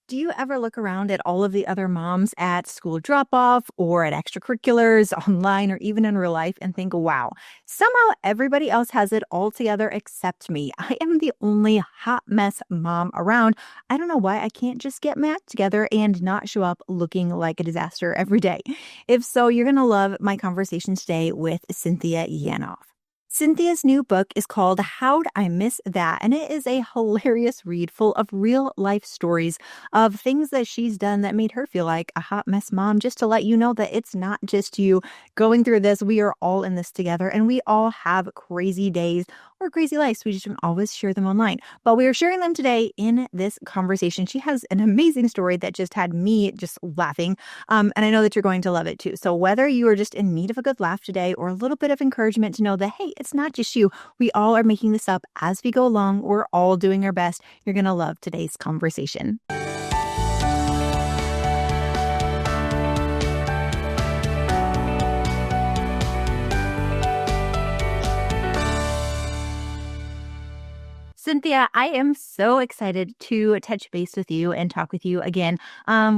Do you ever look around at all of the other moms at school drop-off or at extracurriculars, online, or even in real life and think, wow, somehow everybody else has it all together except me. I am the only hot mess mom around. I don't know why I can't just get my act together and not show up looking like a disaster every day. If so, you're going to love my conversation today with Cynthia Yanof. Cynthia's new book is called How'd I Miss That? And it is a hilarious read full of real life stories of things that she's done that made her feel like a hot mess mom, just to let you know that it's not just you going through this. We are all in this together and we all have crazy days or crazy lives. We just don't always share them online, but we are sharing them today in this conversation. She has an amazing story that just had me just laughing. And I know that you're going to love it too. So whether you are just in need of a good laugh today or a little bit of encouragement to know that, hey, it's not just you. We all are making this up as we go along. We're all doing our best. You're going to love today's conversation. Cynthia, I am so excited to touch base with you and talk with you again.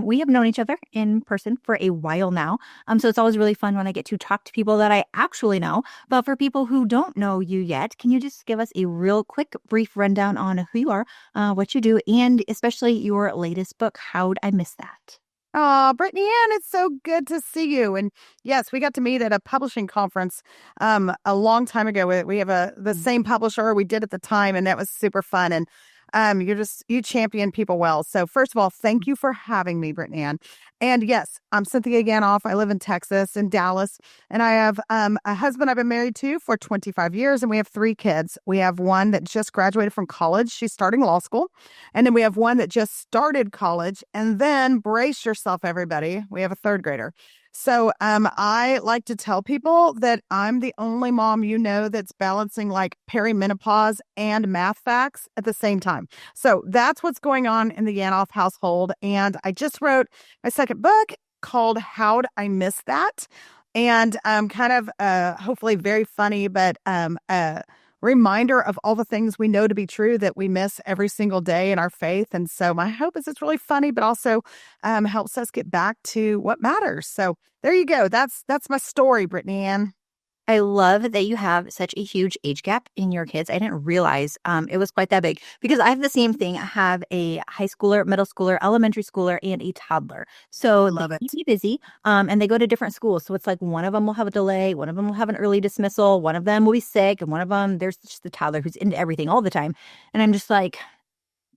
We have known each other in person for a while now. So it's always really fun when I get to talk to people that I actually know. But for people who don't know you yet, can you just give us a real quick, brief rundown on who you are, what you do, and especially your latest book, How'd I Miss That? Oh, Brittany Ann, it's so good to see you. And yes, we got to meet at a publishing conference a long time ago. We have the same publisher we did at the time, and that was super fun. And you champion people well. So first of all, thank you for having me, Brittany Ann. And yes, I'm Cynthia Yanof. I live in Texas, in Dallas, and I have a husband I've been married to for 25 years, and we have 3 kids. We have one that just graduated from college. She's starting law school. And then we have one that just started college. And then brace yourself, everybody. We have a 3rd grader. So I like to tell people that I'm the only mom that's balancing like perimenopause and math facts at the same time. So that's what's going on in the Yanof household. And I just wrote my 2nd book called How'd I Miss That? And kind of hopefully very funny, but reminder of all the things we know to be true that we miss every single day in our faith. And so my hope is it's really funny, but also helps us get back to what matters. So there you go. That's my story, Brittany Ann. I love that you have such a huge age gap in your kids. I didn't realize it was quite that big because I have the same thing. I have a high schooler, middle schooler, elementary schooler, and a toddler. So Love they it. keep me busy and they go to different schools. So it's like one of them will have a delay, one of them will have an early dismissal, one of them will be sick, and one of them, there's just the toddler who's into everything all the time. And I'm just like,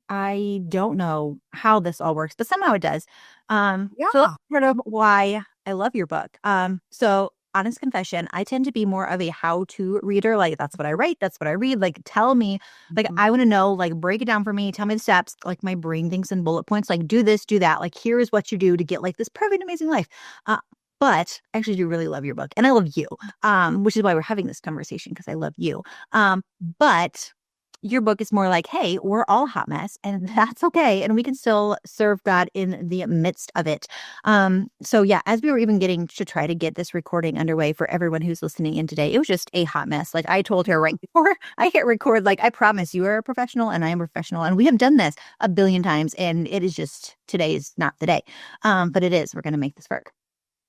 I don't know how this all works, but somehow it does. So Yeah. that's part of why I love your book. So honest confession, I tend to be more of a how-to reader. Like that's what I write, that's what I read. Like tell me, like Mhm. I want to know, like break it down for me, tell me the steps. Like my brain thinks in bullet points, like do this, do that. Like here is what you do to get like this perfect, amazing life. But I actually do really love your book and I love you, which is why we're having this conversation because I love you. But your book is more like, hey, we're all a hot mess and that's okay. And we can still serve God in the midst of it. So yeah, as we were even getting to try to get this recording underway for everyone who's listening in today, it was just a hot mess. Like I told her right before I hit record, like I promise you are a professional and I am a professional and we have done this a billion times and it is just, today is not the day. But it is, we're going to make this work.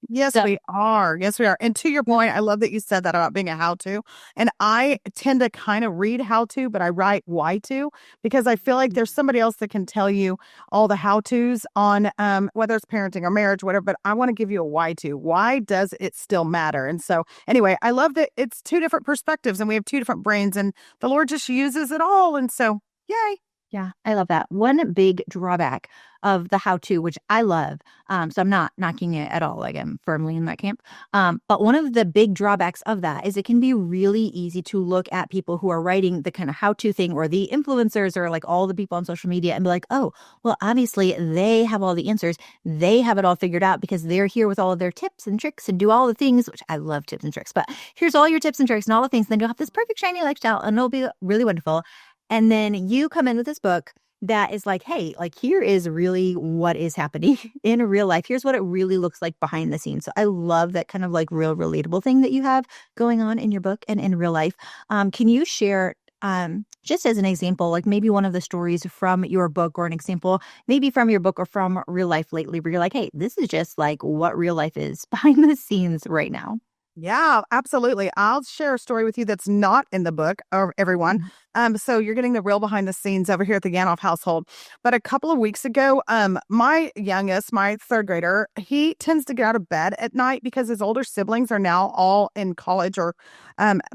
Yes, So we are. Yes, we are. And to your point, I love that you said that about being a how-to. And I tend to kind of read how-to, but I write why-to because I feel like there's somebody else that can tell you all the how-tos on whether it's parenting or marriage, whatever. But I want to give you a why-to. Why does it still matter? And so anyway, I love that it's 2 different perspectives and we have 2 different brains and the Lord just uses it all. And so, yay. yeah, I love that. One big drawback of the how-to, which I love, so I'm not knocking it at all, like I'm firmly in that camp. But one of the big drawbacks of that is it can be really easy to look at people who are writing the kind of how-to thing or the influencers or like all the people on social media and be like, oh, well, obviously they have all the answers. They have it all figured out because they're here with all of their tips and tricks and do all the things, which I love tips and tricks, but here's all your tips and tricks and all the things. Then you'll have this perfect shiny lifestyle and it'll be really wonderful. And then you come in with this book that is like, hey, like here is really what is happening in real life. Here's what it really looks like behind the scenes. So I love that kind of like real relatable thing that you have going on in your book and in real life. Can you share just as an example, like maybe one of the stories from your book or an example, maybe from your book or from real life lately, where you're like, hey, this is just like what real life is behind the scenes right now. Yeah, absolutely. I'll share a story with you that's not in the book, or everyone. Mhm. So you're getting the real behind the scenes over here at the Yanof household. But a couple of weeks ago, my youngest, my third grader, he tends to get out of bed at night because his older siblings are now all in college or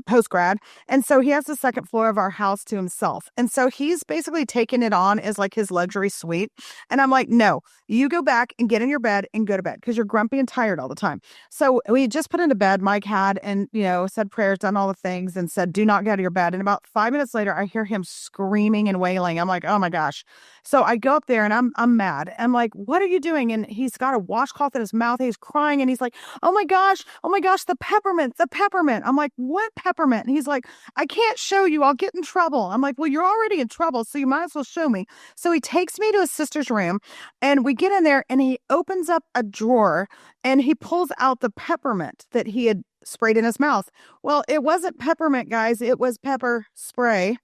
post grad, and so he has the second floor of our house to himself. And so he's basically taken it on as like his luxury suite. And I'm like, no, you go back and get in your bed and go to bed because you're grumpy and tired all the time. So we just put into bed. Mike had and, said prayers, done all the things and said, do not get out of your bed. And about 5 minutes later, I hear him screaming and wailing. I'm like, oh my gosh. So I go up there and I'm mad. I'm like, what are you doing? And he's got a washcloth in his mouth. He's crying and he's like, oh my gosh, the peppermint, the peppermint. I'm like, what peppermint? And he's like, I can't show you. I'll get in trouble. I'm like, well, you're already in trouble. So you might as well show me. So he takes me to his sister's room and we get in there and he opens up a drawer and he pulls out the peppermint that he had sprayed in his mouth. Well, it wasn't peppermint, guys. It was pepper spray.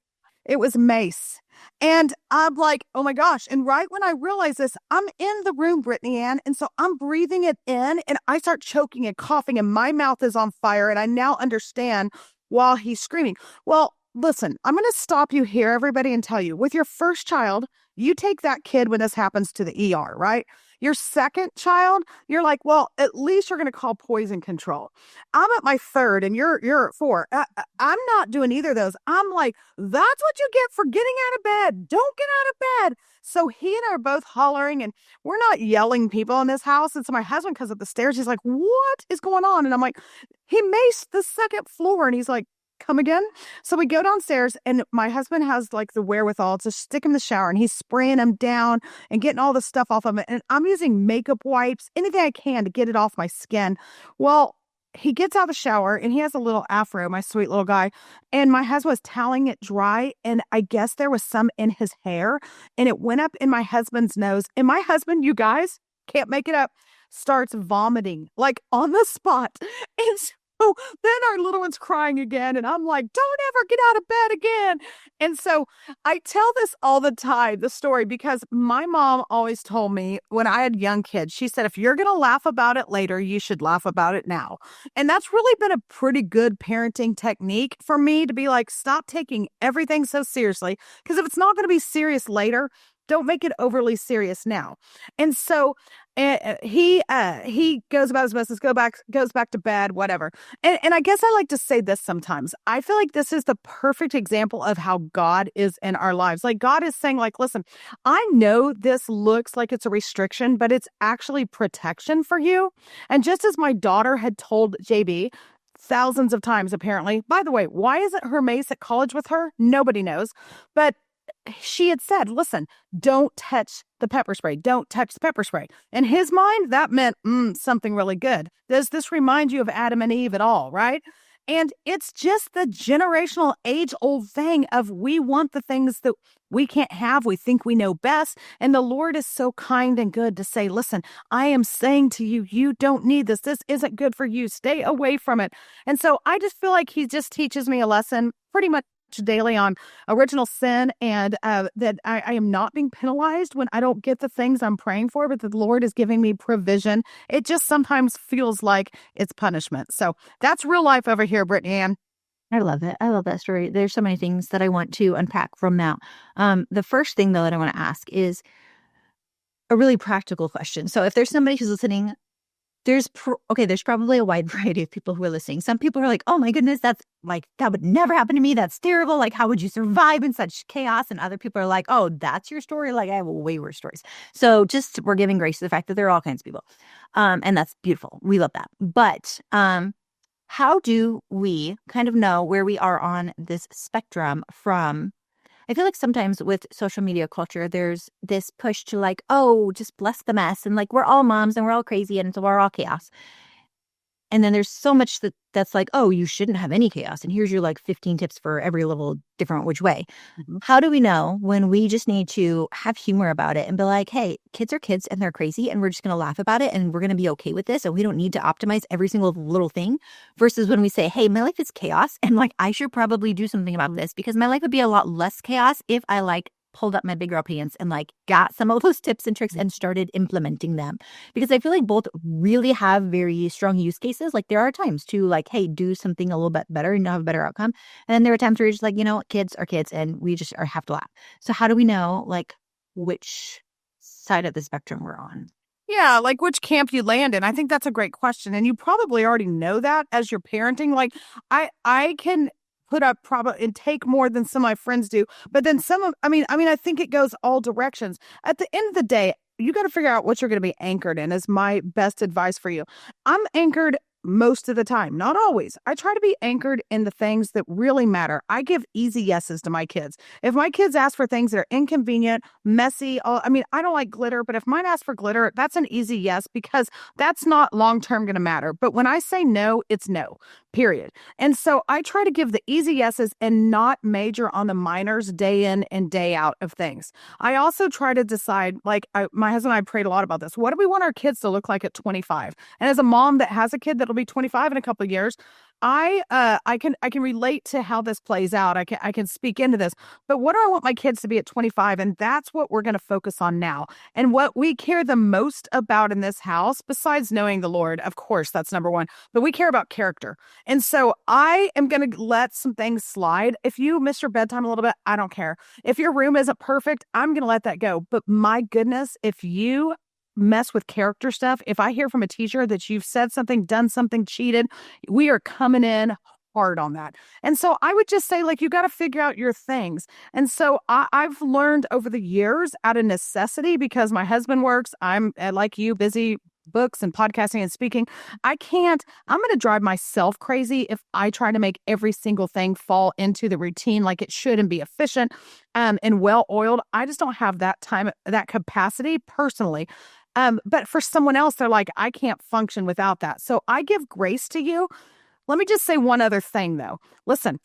It was mace. And I'm like, oh my gosh. And right when I realize this, I'm in the room, Brittany Ann. And so I'm breathing it in and I start choking and coughing and my mouth is on fire. And I now understand while he's screaming. Well, listen, I'm going to stop you here, everybody, and tell you with your first child, you take that kid when this happens to the ER, right? Your second child, you're like, well, at least you're going to call poison control. I'm at my third and you're at four. I'm not doing either of those. I'm like, that's what you get for getting out of bed. Don't get out of bed. So he and I are both hollering and we're not yelling people in this house. And so my husband comes up the stairs. He's like, what is going on? And I'm like, he maced the second floor. And he's like, come again? So we go downstairs and my husband has like the wherewithal to stick him in the shower and he's spraying him down and getting all the stuff off of it. And I'm using makeup wipes, anything I can to get it off my skin. Well, he gets out of the shower and he has a little afro, my sweet little guy. And my husband was toweling it dry. And I guess there was some in his hair and it went up in my husband's nose. And my husband, you guys can't make it up, starts vomiting like on the spot. And so then our little one's crying again. And I'm like, don't ever get out of bed again. And so I tell this all the time, the story, because my mom always told me when I had young kids, she said, if you're going to laugh about it later, you should laugh about it now. And that's really been a pretty good parenting technique for me to be like, stop taking everything so seriously. Because if it's not going to be serious later, don't make it overly serious now. And so he goes about his business, goes back to bed, whatever. And I guess I like to say this sometimes. I feel like this is the perfect example of how God is in our lives. Like God is saying, like, listen, I know this looks like it's a restriction, but it's actually protection for you. And just as my daughter had told JB thousands of times, apparently, by the way, why isn't her mace at college with her? Nobody knows. But she had said, listen, don't touch the pepper spray. Don't touch the pepper spray. In his mind, that meant something really good. Does this remind you of Adam and Eve at all, right? And it's just the generational age-old thing of we want the things that we can't have. We think we know best. And the Lord is so kind and good to say, listen, I am saying to you, you don't need this. This isn't good for you. Stay away from it. And so I just feel like he just teaches me a lesson pretty much daily on original sin and that I am not being penalized when I don't get the things I'm praying for, but the Lord is giving me provision. It just sometimes feels like it's punishment. So that's real life over here, Brittany Ann. I love it. I love that story. There's so many things that I want to unpack from that. The first thing, though, that I want to ask is a really practical question. So if there's somebody who's listening, there's probably a wide variety of people who are listening. Some people are like, oh my goodness, that's like, that would never happen to me. That's terrible. Like, how would you survive in such chaos? And other people are like, oh, that's your story. Like, I have way worse stories. So just, we're giving grace to the fact that there are all kinds of people. And that's beautiful. We love that. But how do we kind of know where we are on this spectrum from? I feel like sometimes with social media culture, there's this push to like, oh, just bless the mess. And like, we're all moms and we're all crazy and so we're all chaos. And then there's so much that's like, oh, you shouldn't have any chaos. And here's your like 15 tips for every little different which way. Mhm. How do we know when we just need to have humor about it and be like, hey, kids are kids and they're crazy and we're just going to laugh about it and we're going to be okay with this and we don't need to optimize every single little thing versus when we say, hey, my life is chaos and like I should probably do something about this because my life would be a lot less chaos if I like pulled up my big girl pants and like got some of those tips and tricks and started implementing them. Because I feel like both really have very strong use cases. Like there are times to like, hey, do something a little bit better and you'll have a better outcome. And then there are times where you're just like, you know, kids are kids and we just have to laugh. So how do we know like which side of the spectrum we're on? Yeah, like which camp you land in. I think that's a great question. And you probably already know that as you're parenting. Like I can put up probably and take more than some of my friends do. But then I think it goes all directions. At the end of the day, you got to figure out what you're going to be anchored in is my best advice for you. I'm anchored most of the time, not always. I try to be anchored in the things that really matter. I give easy yeses to my kids. If my kids ask for things that are inconvenient, messy, I don't like glitter, but if mine ask for glitter, that's an easy yes because that's not long term going to matter. But when I say no, it's no, period. And so I try to give the easy yeses and not major on the minors day in and day out of things. I also try to decide, my husband and I prayed a lot about this. What do we want our kids to look like at 25? And as a mom that has a kid that'll be 25 in a couple of years, I can relate to how this plays out. I can speak into this. But what do I want my kids to be at 25? And that's what we're going to focus on now. And what we care the most about in this house, besides knowing the Lord, of course, that's number one, but we care about character. And so I am going to let some things slide. If you miss your bedtime a little bit, I don't care. If your room isn't perfect, I'm going to let that go. But my goodness, if you mess with character stuff, if I hear from a teacher that you've said something, done something, cheated, we are coming in hard on that. And so I would just say, like, you got to figure out your things. And so I've learned over the years out of necessity because my husband works. I'm like you, busy books and podcasting and speaking. I'm going to drive myself crazy if I try to make every single thing fall into the routine like it should and be efficient and well oiled. I just don't have that time, that capacity personally. But for someone else, they're like, I can't function without that. So I give grace to you. Let me just say one other thing, though. Listen,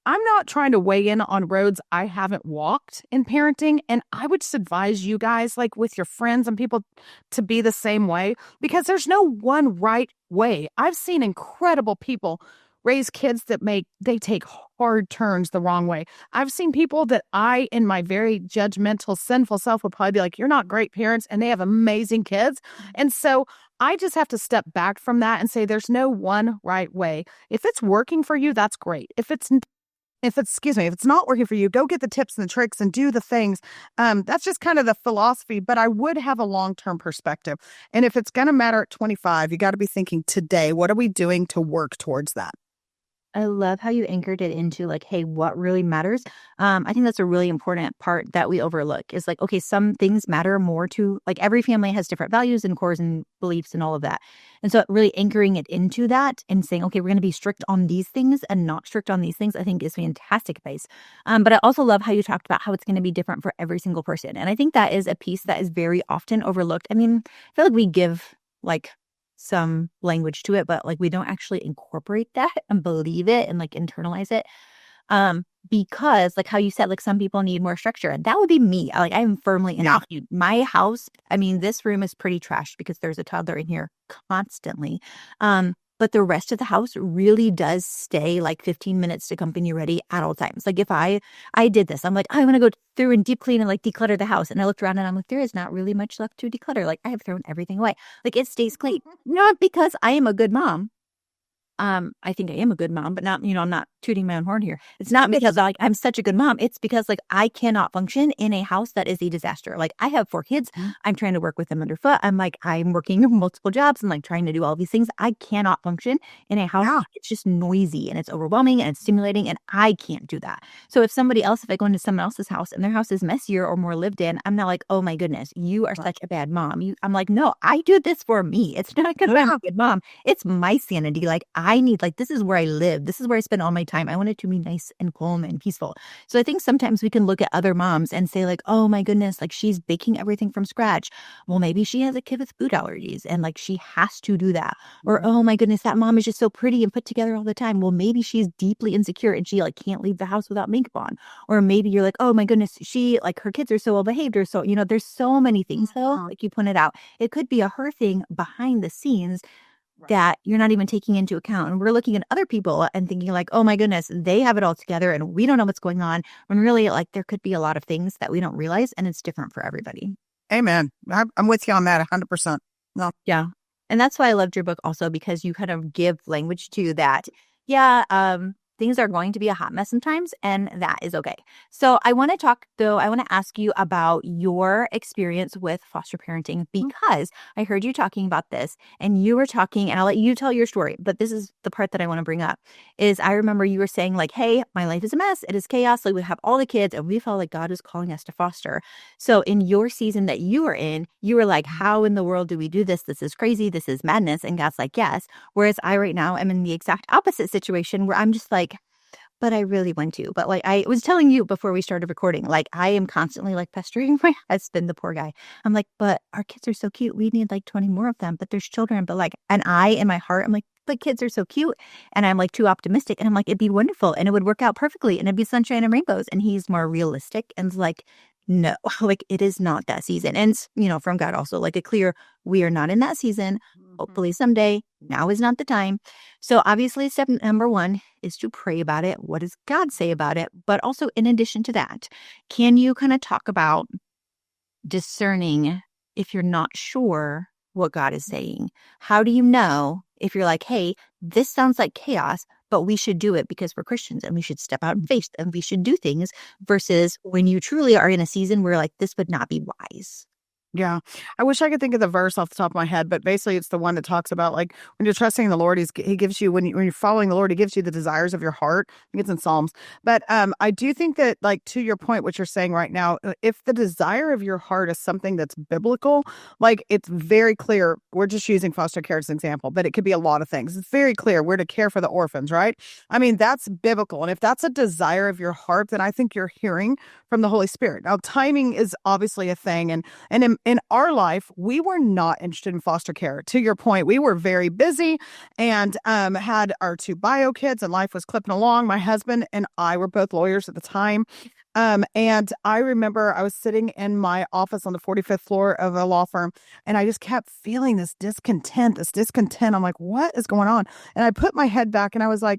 I'm not trying to weigh in on roads I haven't walked in parenting. And I would just advise you guys, like with your friends and people, to be the same way because there's no one right way. I've seen incredible people raise kids that they take hard turns the wrong way. I've seen people that I, in my very judgmental, sinful self, would probably be like, you're not great parents, and they have amazing kids. And so I just have to step back from that and say, there's no one right way. If it's working for you, that's great. If it's not working for you, go get the tips and the tricks and do the things. That's just kind of the philosophy, but I would have a long-term perspective. And if it's going to matter at 25, you got to be thinking today, what are we doing to work towards that? I love how you anchored it into like, hey, what really matters? I think that's a really important part that we overlook is like, okay, some things matter more to like every family has different values and cores and beliefs and all of that. And so really anchoring it into that and saying, okay, we're going to be strict on these things and not strict on these things, I think is fantastic advice. But I also love how you talked about how it's going to be different for every single person. And I think that is a piece that is very often overlooked. I mean, I feel like we give like some language to it, but like we don't actually incorporate that and believe it and like internalize it. Because like how you said, like some people need more structure and that would be me. Like I'm firmly in that. My house, I mean, this room is pretty trashed because there's a toddler in here constantly. But the rest of the house really does stay like 15 minutes to company ready at all times. Like if I did this, I'm like, I want to go through and deep clean and like declutter the house. And I looked around and I'm like, there is not really much left to declutter. Like I have thrown everything away. Like it stays clean. Not because I am a good mom. I think I am a good mom, but not, I'm not tooting my own horn here. It's not because like I'm such a good mom. It's because like I cannot function in a house that is a disaster. Like I have 4 kids. I'm trying to work with them underfoot. I'm working multiple jobs and like trying to do all these things. I cannot function in a house. It's just noisy and it's overwhelming and it's stimulating and I can't do that. So if I go into someone else's house and their house is messier or more lived in, I'm not like, oh my goodness, you are such a bad mom. I'm like, no, I do this for me. It's not because I'm a good mom. It's my sanity. Like I need, like, this is where I live. This is where I spend all my time. I want it to be nice and calm and peaceful. So I think sometimes we can look at other moms and say like, oh my goodness, like she's baking everything from scratch. Well, maybe she has a kid with food allergies and like she has to do that. Or, oh my goodness, that mom is just so pretty and put together all the time. Well, maybe she's deeply insecure and she like can't leave the house without makeup on. Or maybe you're like, oh my goodness, she like her kids are so well behaved, or so, there's so many things though, like you pointed out. It could be a her thing behind the scenes that you're not even taking into account. And we're looking at other people and thinking like, oh my goodness, they have it all together and we don't know what's going on. When really like there could be a lot of things that we don't realize, and it's different for everybody. Amen. I'm with you on that 100%. No. Yeah. And that's why I loved your book also, because you kind of give language to that. Yeah. Things are going to be a hot mess sometimes, and that is okay. So I want to talk, though, I want to ask you about your experience with foster parenting, because I heard you talking about this, and you were talking, and I'll let you tell your story, but this is the part that I want to bring up, is I remember you were saying like, hey, my life is a mess. It is chaos. Like we have all the kids, and we felt like God is calling us to foster. So in your season that you were in, you were like, how in the world do we do this? This is crazy. This is madness. And God's like, yes. Whereas I right now am in the exact opposite situation where I'm just like, but I really want to. But like I was telling you before we started recording, like I am constantly like pestering my husband, the poor guy. I'm like, but our kids are so cute. We need like 20 more of them, but there's children. But like, and I, in my heart, I'm like, but kids are so cute. And I'm like too optimistic. And I'm like, it'd be wonderful. And it would work out perfectly. And it'd be sunshine and rainbows. And he's more realistic and like, no, like it is not that season. And, from God also, like a clear, we are not in that season. Hopefully someday. Now is not the time. So obviously step number one is to pray about it. What does God say about it? But also in addition to that, can you kind of talk about discerning if you're not sure what God is saying? How do you know if you're like, hey, this sounds like chaos, but we should do it because we're Christians and we should step out in faith and we should do things, versus when you truly are in a season where like this would not be wise? Yeah. I wish I could think of the verse off the top of my head, but basically it's the one that talks about like when you're trusting the Lord, he gives you, when you're following the Lord, he gives you the desires of your heart. I think it's in Psalms. But I do think that, like, to your point, what you're saying right now, if the desire of your heart is something that's biblical, like it's very clear. We're just using foster care as an example, but it could be a lot of things. It's very clear. We're to care for the orphans, right? I mean, that's biblical. And if that's a desire of your heart, then I think you're hearing from the Holy Spirit. Now, timing is obviously a thing. And in our life, we were not interested in foster care. To your point, we were very busy and had our 2 bio kids, and life was clipping along. My husband and I were both lawyers at the time. And I remember I was sitting in my office on the 45th floor of a law firm, and I just kept feeling this discontent. I'm like, what is going on? And I put my head back and I was like,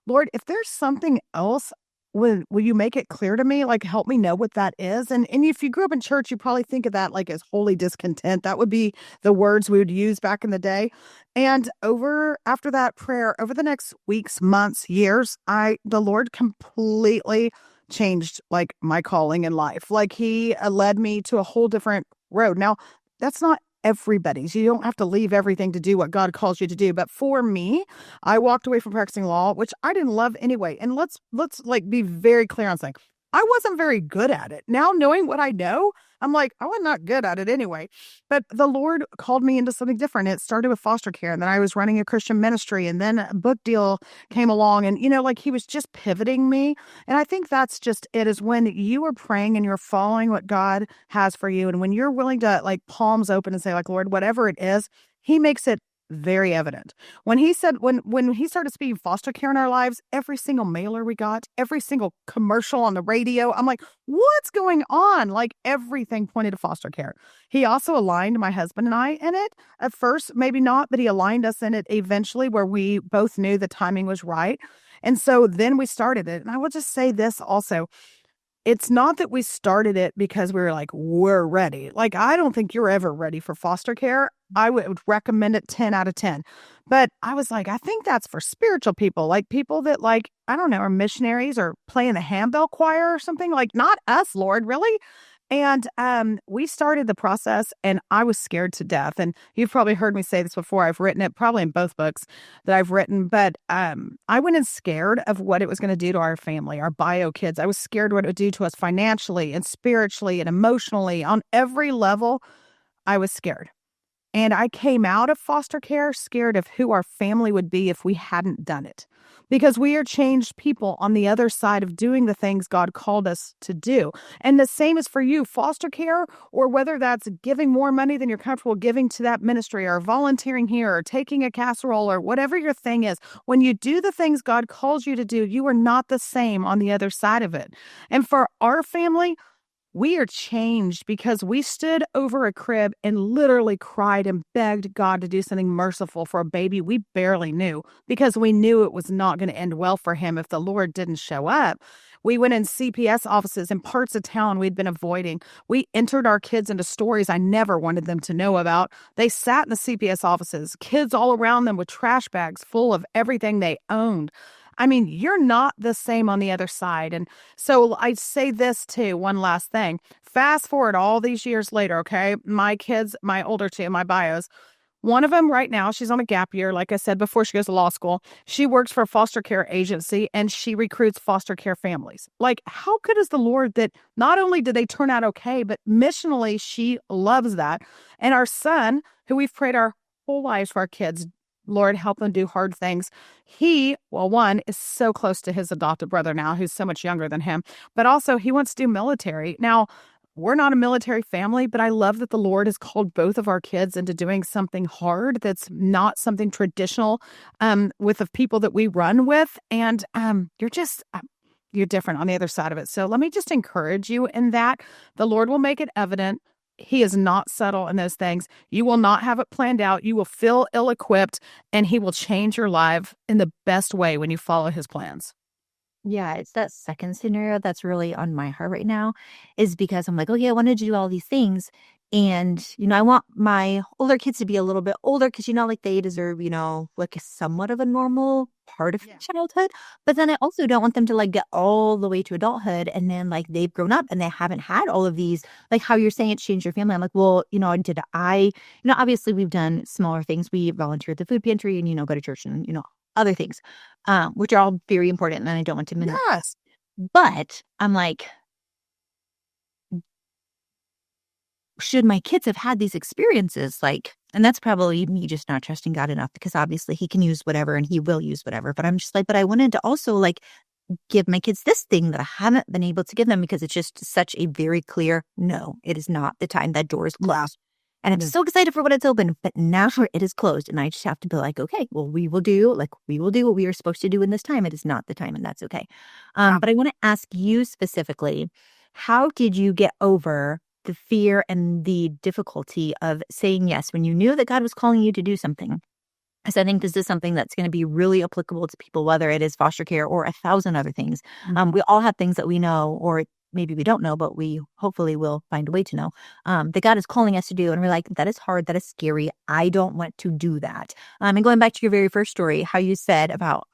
Lord, if there's something else, will you make it clear to me? Like, help me know what that is. And if you grew up in church, you probably think of that like as holy discontent. That would be the words we would use back in the day. And after that prayer, over the next weeks, months, years, the Lord completely changed like my calling in life. Like he led me to a whole different road. Now, that's not everybody's. You don't have to leave everything to do what God calls you to do. But for me, I walked away from practicing law, which I didn't love anyway. And let's like be very clear on something. I wasn't very good at it. Now, knowing what I know, I'm like, I was not good at it anyway. But the Lord called me into something different. It started with foster care. And then I was running a Christian ministry. And then a book deal came along. And, like he was just pivoting me. And I think that's just it, is when you are praying and you're following what God has for you. And when you're willing to like palms open and say like, Lord, whatever it is, he makes it very evident. When he said, when he started speaking foster care in our lives, every single mailer we got, every single commercial on the radio, I'm like, what's going on? Like everything pointed to foster care. He also aligned my husband and I in it. At first, maybe not, but he aligned us in it eventually, where we both knew the timing was right. And so then we started it. And I will just say this also. It's not that we started it because we were like, we're ready. Like, I don't think you're ever ready for foster care. I would recommend it 10 out of 10. But I was like, I think that's for spiritual people, like people that like, I don't know, are missionaries or play in the handbell choir or something. Like, not us, Lord, really? And we started the process, and I was scared to death. And you've probably heard me say this before. I've written it probably in both books that I've written. But I went in scared of what it was going to do to our family, our bio kids. I was scared what it would do to us financially and spiritually and emotionally. On every level, I was scared. And I came out of foster care scared of who our family would be if we hadn't done it. Because we are changed people on the other side of doing the things God called us to do. And the same is for you, foster care, or whether that's giving more money than you're comfortable giving to that ministry, or volunteering here, or taking a casserole, or whatever your thing is. When you do the things God calls you to do, you are not the same on the other side of it. And for our family, we are changed because we stood over a crib and literally cried and begged God to do something merciful for a baby we barely knew, because we knew it was not going to end well for him if the Lord didn't show up. We went in CPS offices in parts of town we'd been avoiding. We entered our kids into stories I never wanted them to know about. They sat in the CPS offices, kids all around them with trash bags full of everything they owned. I mean, you're not the same on the other side. And so I say this too, one last thing. Fast forward all these years later, okay? My kids, my older two, my bios, one of them right now, she's on a gap year. Like I said before, she goes to law school. She works for a foster care agency and she recruits foster care families. Like, how good is the Lord that not only did they turn out okay, but missionally, she loves that. And our son, who we've prayed our whole lives for our kids, Lord, help them do hard things. He, well, one, is so close to his adopted brother now, who's so much younger than him, but also he wants to do military. Now, we're not a military family, but I love that the Lord has called both of our kids into doing something hard that's not something traditional with the people that we run with. And you're different on the other side of it. So let me just encourage you in that. The Lord will make it evident. He is not subtle in those things. You will not have it planned out. You will feel ill-equipped, and he will change your life in the best way when you follow his plans. Yeah, it's that second scenario that's really on my heart right now, is because I'm like, oh, yeah, I wanted to do all these things. And, I want my older kids to be a little bit older because, like they deserve, like a somewhat of a normal part of childhood. But then I also don't want them to like get all the way to adulthood and then like they've grown up and they haven't had all of these, like how you're saying it changed your family. I'm like, well, did I, obviously we've done smaller things. We volunteer at the food pantry and, go to church and, other things, which are all very important. And I don't want to minimize. Yes. But I'm like, should my kids have had these experiences? Like, and that's probably me just not trusting God enough, because obviously he can use whatever and he will use whatever. But I'm just like, but I wanted to also like give my kids this thing that I haven't been able to give them, because it's just such a very clear, no, it is not the time. That door is closed. And I'm so excited for when it's open, but now it is closed. And I just have to be like, okay, well, we will do what we are supposed to do in this time. It is not the time, and that's okay. But I want to ask you specifically, how did you get over the fear and the difficulty of saying yes when you knew that God was calling you to do something? Because I think this is something that's going to be really applicable to people, whether it is foster care or 1,000 other things. We all have things that we know, or maybe we don't know, but we hopefully will find a way to know, that God is calling us to do. And we're like, that is hard. That is scary. I don't want to do that. And going back to your very first story, how you said about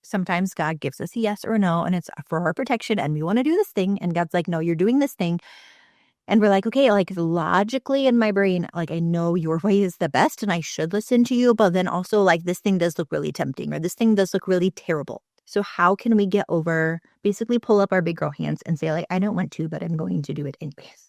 sometimes God gives us a yes or a no, and it's for our protection. And we want to do this thing. And God's like, no, you're doing this thing. And we're like, okay, like logically in my brain, like I know your way is the best and I should listen to you. But then also like this thing does look really tempting, or this thing does look really terrible. So how can we get over, basically pull up our big girl hands and say like, I don't want to, but I'm going to do it anyways?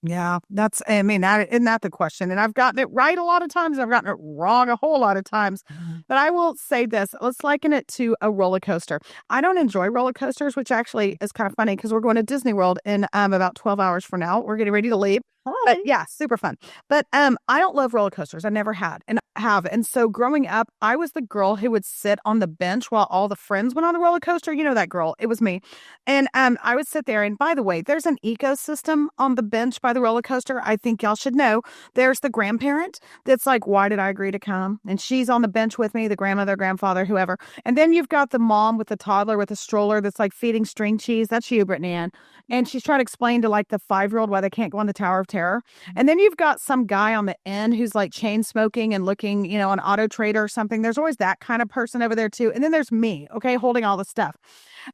Yeah, isn't that the question? And I've gotten it right a lot of times. I've gotten it wrong a whole lot of times. But I will say this, let's liken it to a roller coaster. I don't enjoy roller coasters, which actually is kind of funny because we're going to Disney World in about 12 hours from now. We're getting ready to leave. But yeah, super fun. But I don't love roller coasters. I never had and have. And so growing up, I was the girl who would sit on the bench while all the friends went on the roller coaster. You know that girl. It was me. And I would sit there. And by the way, there's an ecosystem on the bench by the roller coaster. I think y'all should know. There's the grandparent that's like, why did I agree to come? And she's on the bench with me, the grandmother, grandfather, whoever. And then you've got the mom with the toddler with a stroller that's like feeding string cheese. That's you, Brittany Ann. And she's trying to explain to like the 5-year-old why they can't go on the Tower of Terror. And then you've got some guy on the end who's like chain smoking and looking, on Auto Trader or something. There's always that kind of person over there too. And then there's me, okay, holding all the stuff.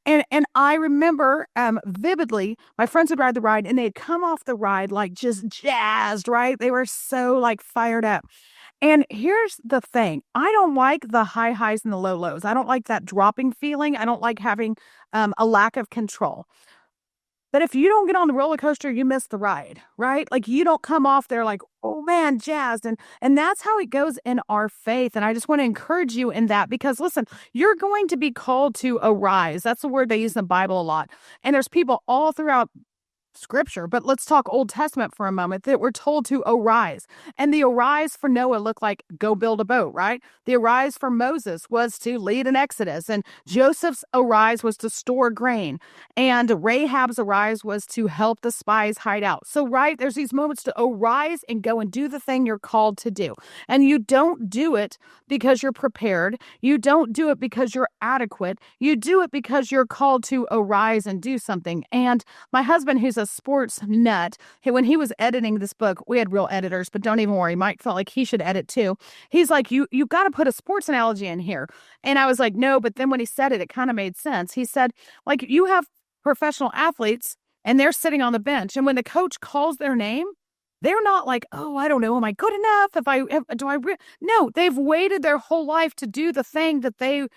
And I remember vividly, my friends would ride the ride and they'd come off the ride like just jazzed, right? They were so like fired up. And here's the thing. I don't like the high highs and the low lows. I don't like that dropping feeling. I don't like having a lack of control. But if you don't get on the roller coaster, you miss the ride, right? Like you don't come off there like, oh man, jazzed. And that's how it goes in our faith. And I just want to encourage you in that because listen, you're going to be called to arise. That's the word they use in the Bible a lot. And there's people all throughout scripture, but let's talk Old Testament for a moment that we're told to arise. And the arise for Noah looked like go build a boat, right? The arise for Moses was to lead an exodus, and Joseph's arise was to store grain, and Rahab's arise was to help the spies hide out. So, right, there's these moments to arise and go and do the thing you're called to do. And you don't do it because you're prepared. You don't do it because you're adequate. You do it because you're called to arise and do something. And my husband, who's a sports nut, when he was editing this book, we had real editors, but don't even worry, Mike felt like he should edit too. He's like, you got to put a sports analogy in here. And I was like, no, but then when he said it kind of made sense. He said, like, you have professional athletes and they're sitting on the bench, and when the coach calls their name, they're not like, oh, I don't know, am I good enough? No, they've waited their whole life to do the thing that they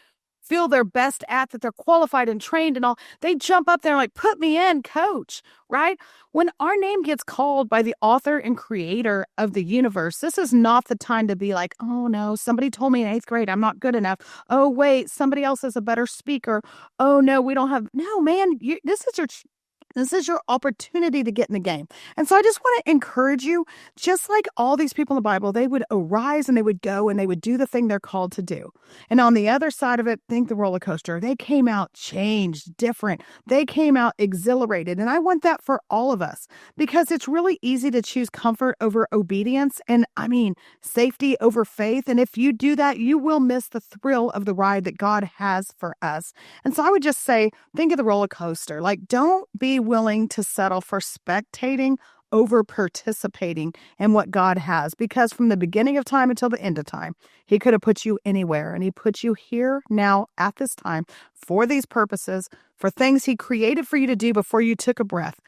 feel they're best at, that they're qualified and trained and all. They jump up there and like, put me in, coach, right? When our name gets called by the author and creator of the universe, this is not the time to be like, oh no, somebody told me in 8th grade I'm not good enough. Oh wait, somebody else is a better speaker. Oh no, we don't have, no man, this is your opportunity to get in the game. And so I just want to encourage you, just like all these people in the Bible, they would arise and they would go and they would do the thing they're called to do. And on the other side of it, think the roller coaster. They came out changed, different. They came out exhilarated. And I want that for all of us because it's really easy to choose comfort over obedience. And I mean, safety over faith. And if you do that, you will miss the thrill of the ride that God has for us. And so I would just say, think of the roller coaster. Like, don't be willing to settle for spectating over participating in what God has, because from the beginning of time until the end of time, he could have put you anywhere, and he put you here now at this time for these purposes, for things he created for you to do before you took a breath.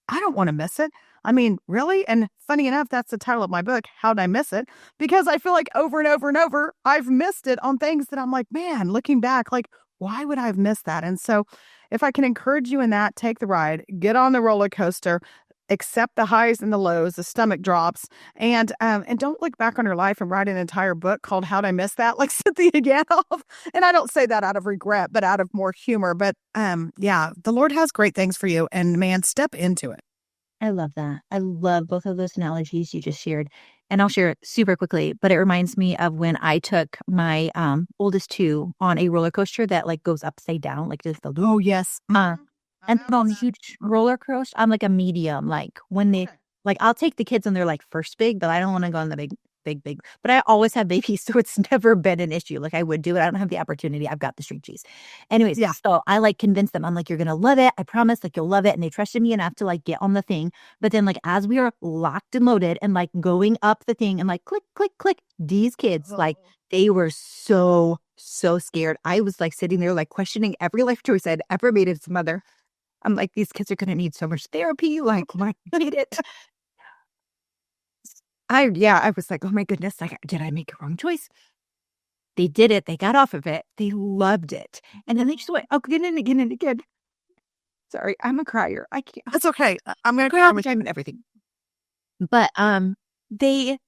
I don't want to miss it. I mean, really? And funny enough, that's the title of my book, How'd I Miss It? Because I feel like over and over and over, I've missed it on things that I'm like, man, looking back, like, why would I have missed that? And so if I can encourage you in that, take the ride, get on the roller coaster, accept the highs and the lows, the stomach drops, and don't look back on your life and write an entire book called How'd I Miss That? Like Cynthia Yanof. And I don't say that out of regret, but out of more humor. But yeah, the Lord has great things for you, and man, step into it. I love that. I love both of those analogies you just shared. And I'll share it super quickly, but it reminds me of when I took my oldest two on a roller coaster that like goes upside down, like just the, oh yes. And on a huge roller coaster, I'm like a medium. Like when they, like I'll take the kids on their like first big, but I don't want to go on the big. But I always have babies, so it's never been an issue. Like I would do it. I don't have the opportunity. I've got the string cheese. Anyways, yeah. So I like convinced them. I'm like, you're going to love it. I promise, like you'll love it. And they trusted me enough to like get on the thing. But then like as we are locked and loaded and like going up the thing and like click, click, click, these kids, like they were so scared. I was like sitting there like questioning every life choice I'd ever made as a mother. I'm like, these kids are going to need so much therapy. Like, why need it? I was like, oh my goodness, like, did I make a wrong choice? They did it. They got off of it. They loved it. And then they just went, oh, again and again and again. Sorry, I'm a crier. I can't. That's okay. I'm going to cry all the time and everything. But they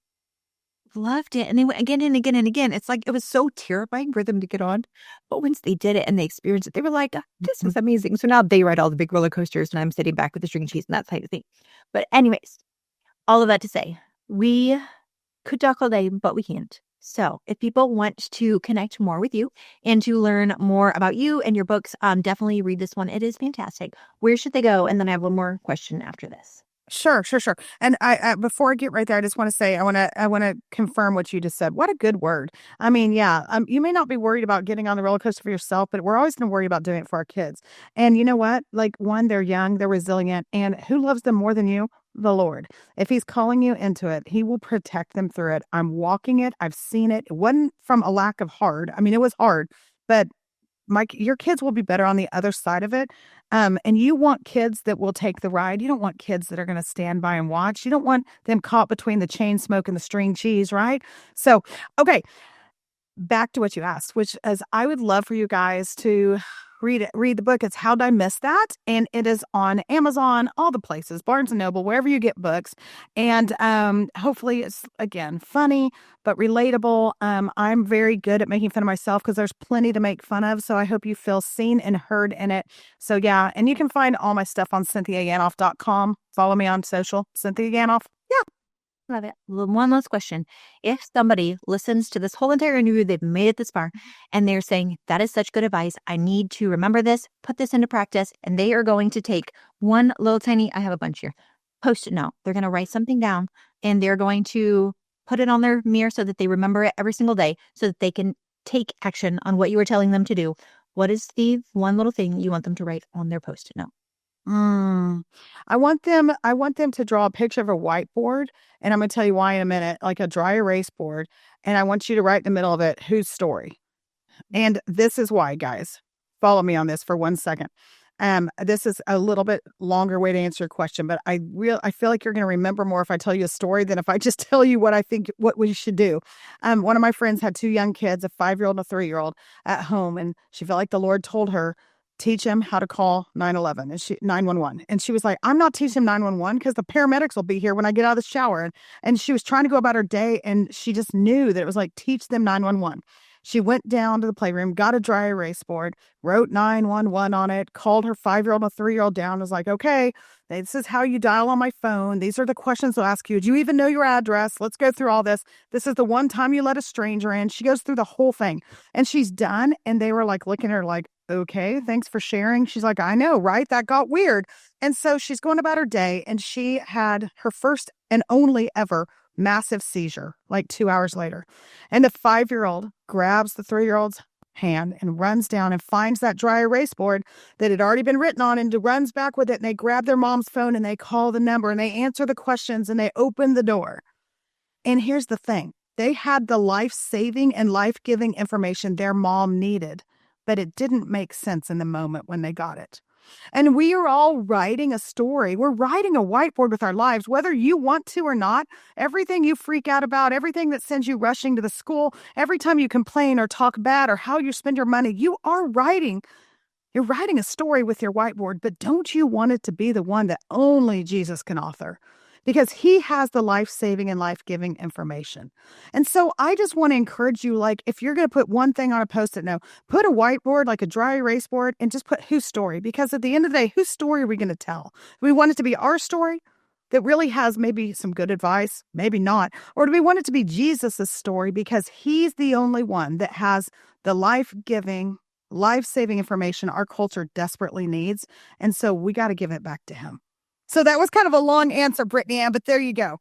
loved it. And they went again and again and again. It's like, it was so terrifying for them to get on. But once they did it and they experienced it, they were like, this is amazing. So now they ride all the big roller coasters and I'm sitting back with the string cheese and that type of thing. But anyways, all of that to say, we could talk all day, but we can't. So if people want to connect more with you and to learn more about you and your books, definitely read this one. It is fantastic. Where should they go? And then I have one more question after this. Sure. And I before I get right there, I just want to say I want to confirm what you just said. What a good word. I mean, yeah, you may not be worried about getting on the roller coaster for yourself, but we're always going to worry about doing it for our kids. And you know what? Like, one, they're young, they're resilient, and who loves them more than you? The Lord. If he's calling you into it, he will protect them through it. I'm walking it. I've seen it. It wasn't from a lack of hard. I mean, it was hard, but your kids will be better on the other side of it. And you want kids that will take the ride. You don't want kids that are going to stand by and watch. You don't want them caught between the chain smoke and the string cheese, right? So, okay, back to what you asked, which is I would love for you guys to read it. Read the book. It's How'd I Miss That? And it is on Amazon, all the places, Barnes and Noble, wherever you get books. And hopefully it's, again, funny, but relatable. I'm very good at making fun of myself because there's plenty to make fun of. So I hope you feel seen and heard in it. So yeah, and you can find all my stuff on CynthiaYanof.com. Follow me on social, Cynthia Yanof. Yeah. Love it. One last question. If somebody listens to this whole entire interview, they've made it this far, and they're saying, that is such good advice. I need to remember this, put this into practice, and they are going to take one little tiny, I have a bunch here, Post-it note. They're going to write something down, and they're going to put it on their mirror so that they remember it every single day so that they can take action on what you were telling them to do. What is the one little thing you want them to write on their Post-it note? I want them to draw a picture of a whiteboard, and I'm going to tell you why in a minute, like a dry erase board. And I want you to write in the middle of it, whose story. And this is why, guys. Follow me on this for 1 second. This is a little bit longer way to answer your question, but I feel like you're going to remember more if I tell you a story than if I just tell you what we should do. One of my friends had 2 young kids, a 5-year-old and a 3-year-old at home, and she felt like the Lord told her, teach him how to call 911 and 911. And she was like, I'm not teaching him 911 because the paramedics will be here when I get out of the shower. And she was trying to go about her day, and she just knew that it was like, teach them 911. She went down to the playroom, got a dry erase board, wrote 911 on it, called her 5-year-old and a 3-year-old down, was like, okay, this is how you dial on my phone. These are the questions they'll ask you. Do you even know your address? Let's go through all this. This is the one time you let a stranger in. She goes through the whole thing, and she's done. And they were like looking at her like, okay, thanks for sharing. She's like, I know, right? That got weird. And so she's going about her day, and she had her first and only ever massive seizure like 2 hours later. And the 5-year-old grabs the 3-year-old's hand and runs down and finds that dry erase board that had already been written on, and runs back with it. And they grab their mom's phone and they call the number and they answer the questions and they open the door. And here's the thing. They had the life-saving and life-giving information their mom needed, but it didn't make sense in the moment when they got it. And we are all writing a story. We're writing a whiteboard with our lives, whether you want to or not. Everything you freak out about, everything that sends you rushing to the school, every time you complain or talk bad or how you spend your money, you're writing a story with your whiteboard. But don't you want it to be the one that only Jesus can author? Because he has the life-saving and life-giving information. And so I just want to encourage you, like, if you're going to put one thing on a Post-it note, put a whiteboard, like a dry erase board, and just put whose story. Because at the end of the day, whose story are we going to tell? Do we want it to be our story that really has maybe some good advice, maybe not? Or do we want it to be Jesus's story because he's the only one that has the life-giving, life-saving information our culture desperately needs? And so we got to give it back to him. So that was kind of a long answer, Brittany Ann, but there you go.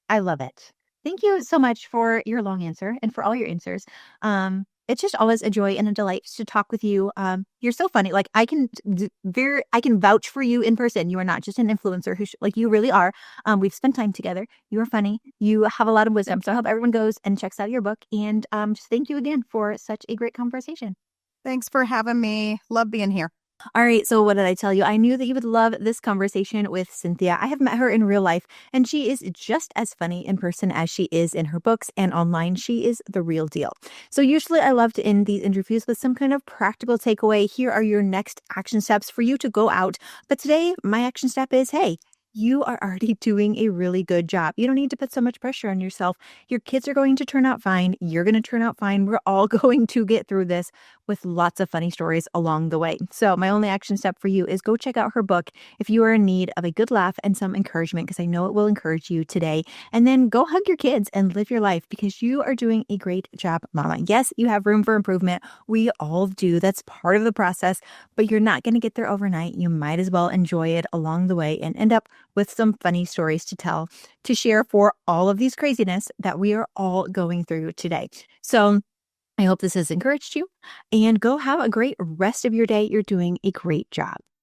I love it. Thank you so much for your long answer and for all your answers. It's just always a joy and a delight to talk with you. You're so funny. Like I can vouch for you in person. You are not just an influencer who like you really are. We've spent time together. You are funny. You have a lot of wisdom. So I hope everyone goes and checks out your book. And just thank you again for such a great conversation. Thanks for having me. Love being here. All right, so what did I tell you? I knew that you would love this conversation with Cynthia. I have met her in real life, and she is just as funny in person as she is in her books and online. She is the real deal. So usually I love to end these interviews with some kind of practical takeaway. Here are your next action steps for you to go out. But today, my action step is, hey, you are already doing a really good job. You don't need to put so much pressure on yourself. Your kids are going to turn out fine. You're going to turn out fine. We're all going to get through this with lots of funny stories along the way. So my only action step for you is go check out her book if you are in need of a good laugh and some encouragement, because I know it will encourage you today. And then go hug your kids and live your life because you are doing a great job, Mama. Yes, you have room for improvement. We all do. That's part of the process, but you're not going to get there overnight. You might as well enjoy it along the way and end up with some funny stories to tell, to share for all of these craziness that we are all going through today. So I hope this has encouraged you, and go have a great rest of your day. You're doing a great job.